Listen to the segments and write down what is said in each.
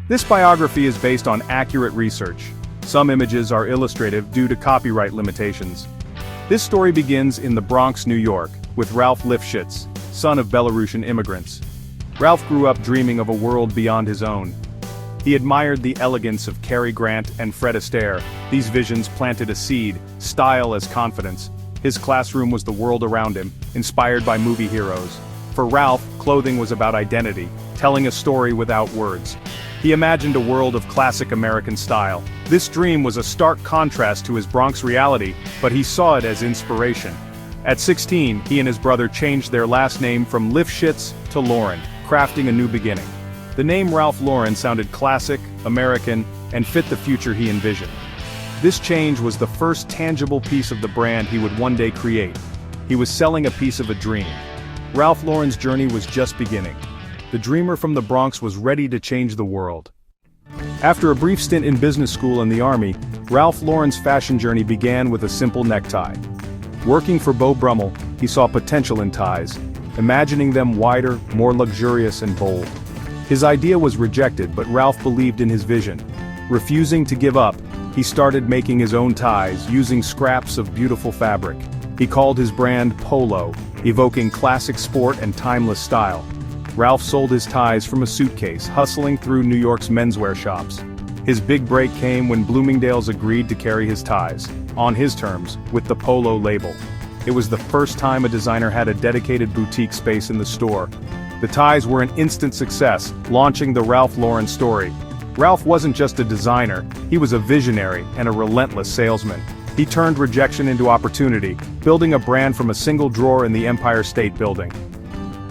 This biography is based on accurate research. Some images are illustrative due to copyright limitations. This story begins in the Bronx, New York, with Ralph Lifshitz, son of Belarusian immigrants. Ralph grew up dreaming of a world beyond his own. He admired the elegance of Cary Grant and Fred Astaire. These visions planted a seed, style as confidence. His classroom was the world around him, inspired by movie heroes. For Ralph, clothing was about identity, telling a story without words. He imagined a world of classic American style. This dream was a stark contrast to his Bronx reality, but he saw it as inspiration. At 16, he and his brother changed their last name from Lifshitz to Lauren, crafting a new beginning. The name Ralph Lauren sounded classic, American, and fit the future he envisioned. This change was the first tangible piece of the brand he would one day create. He was selling a piece of a dream. Ralph Lauren's journey was just beginning. The dreamer from the Bronx was ready to change the world. After a brief stint in business school and the army, Ralph Lauren's fashion journey began with a simple necktie. Working for Beau Brummel, he saw potential in ties, imagining them wider, more luxurious and bold. His idea was rejected, but Ralph believed in his vision. Refusing to give up, he started making his own ties using scraps of beautiful fabric. He called his brand Polo, evoking classic sport and timeless style. Ralph sold his ties from a suitcase, hustling through New York's menswear shops. His big break came when Bloomingdale's agreed to carry his ties, on his terms, with the Polo label. It was the first time a designer had a dedicated boutique space in the store. The ties were an instant success, launching the Ralph Lauren story. Ralph wasn't just a designer, he was a visionary and a relentless salesman. He turned rejection into opportunity, building a brand from a single drawer in the Empire State Building.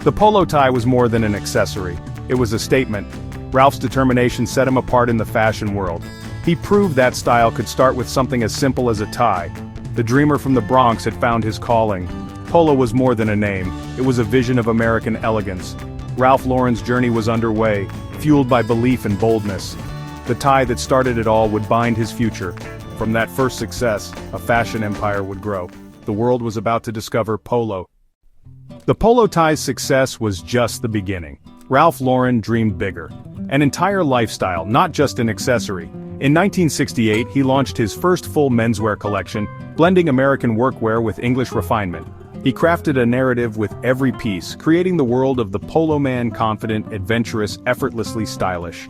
The polo tie was more than an accessory. It was a statement. Ralph's determination set him apart in the fashion world. He proved that style could start with something as simple as a tie. The dreamer from the Bronx had found his calling. Polo was more than a name, it was a vision of American elegance. Ralph Lauren's journey was underway, fueled by belief and boldness. The tie that started it all would bind his future. From that first success, a fashion empire would grow. The world was about to discover Polo. The polo tie's success was just the beginning. Ralph Lauren dreamed bigger. An entire lifestyle, not just an accessory. In 1968, he launched his first full menswear collection, blending American workwear with English refinement. He crafted a narrative with every piece, creating the world of the polo man, confident, adventurous, effortlessly stylish.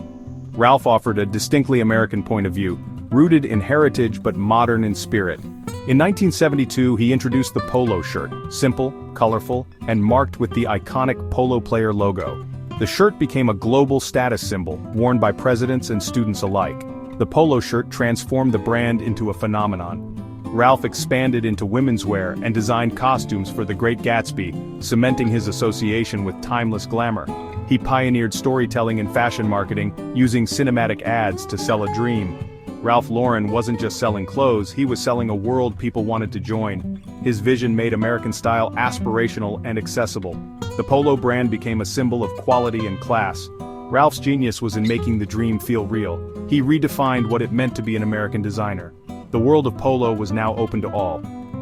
Ralph offered a distinctly American point of view, rooted in heritage but modern in spirit. In 1972, he introduced the polo shirt, simple, colorful, and marked with the iconic polo player logo. The shirt became a global status symbol, worn by presidents and students alike. The polo shirt transformed the brand into a phenomenon. Ralph expanded into women's wear and designed costumes for The Great Gatsby, cementing his association with timeless glamour. He pioneered storytelling and fashion marketing, using cinematic ads to sell a dream. Ralph Lauren wasn't just selling clothes, he was selling a world people wanted to join. His vision made American style aspirational and accessible. The polo brand became a symbol of quality and class. Ralph's genius was in making the dream feel real. He redefined what it meant to be an American designer. The world of polo was now open to all.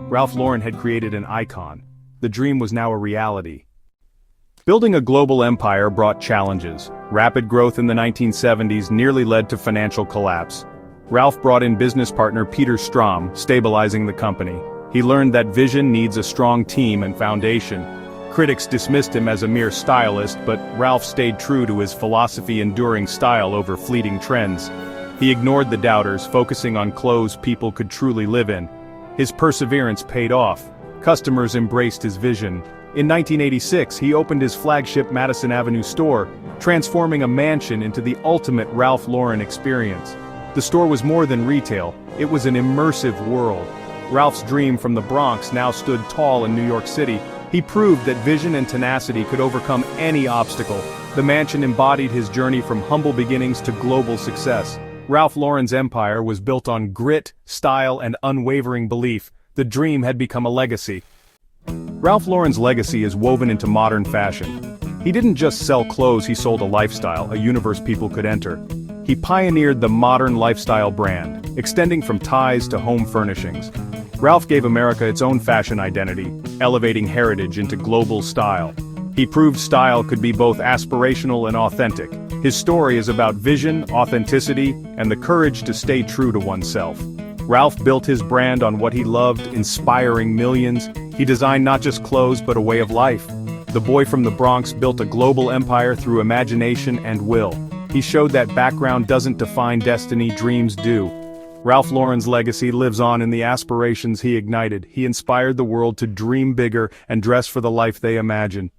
Ralph Lauren had created an icon. The dream was now a reality. Building a global empire brought challenges. Rapid growth in the 1970s nearly led to financial collapse. Ralph brought in business partner Peter Strom, stabilizing the company. He learned that vision needs a strong team and foundation. Critics dismissed him as a mere stylist, but Ralph stayed true to his philosophy, enduring style over fleeting trends. He ignored the doubters, focusing on clothes people could truly live in. His perseverance paid off. Customers embraced his vision. In 1986, he opened his flagship Madison Avenue store, transforming a mansion into the ultimate Ralph Lauren experience. The store was more than retail, it was an immersive world. Ralph's dream from the Bronx now stood tall in New York City. He proved that vision and tenacity could overcome any obstacle. The mansion embodied his journey from humble beginnings to global success. Ralph Lauren's empire was built on grit, style, and unwavering belief. The dream had become a legacy. Ralph Lauren's legacy is woven into modern fashion. He didn't just sell clothes, he sold a lifestyle, a universe people could enter. He pioneered the modern lifestyle brand, extending from ties to home furnishings. Ralph gave America its own fashion identity, elevating heritage into global style. He proved style could be both aspirational and authentic. His story is about vision, authenticity, and the courage to stay true to oneself. Ralph built his brand on what he loved, inspiring millions. He designed not just clothes but a way of life. The boy from the Bronx built a global empire through imagination and will. He showed that background doesn't define destiny, dreams do. Ralph Lauren's legacy lives on in the aspirations he ignited. He inspired the world to dream bigger and dress for the life they imagine.